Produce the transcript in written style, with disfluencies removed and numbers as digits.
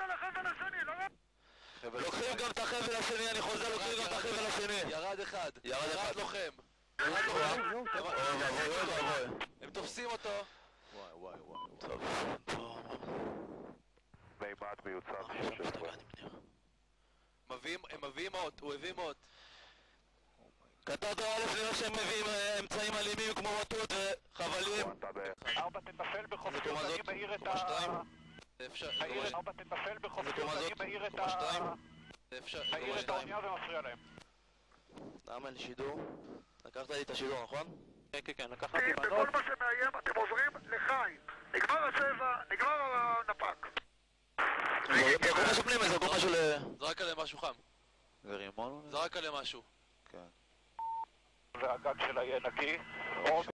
על החבל השני, לא? לוקחים גם את החבל השני, אני חוזר, לוקחים גם את החבל השני. ירד אחד. ירד לוחם. הם תופסים אותו. וואי. טוב. מימד מיוצב הם מביאים אות, הוא הביא אות. כתב דור א' נראה שהם מביאים אמצעים אלימים כמו מוטות וחבלים. 4 תטפל בחופשיות, אני מעיר את ה... מעיר 4 תטפל בחופשיות, אני מעיר את ה... מעיר את האונייה ומפריע להם. למה אין לי שידור? לקחת לי את השידור, נכון? כן, לקחתי בנות. בכל מה שמאיים אתם עוברים לחי. נגמר הצבע, נגמר הנפק. זה כל משהו פנימה, זה כל משהו זרק עליהם משהו חם. ורימון? זרק עליהם משהו. כן. והגג שלה יהיה נקי.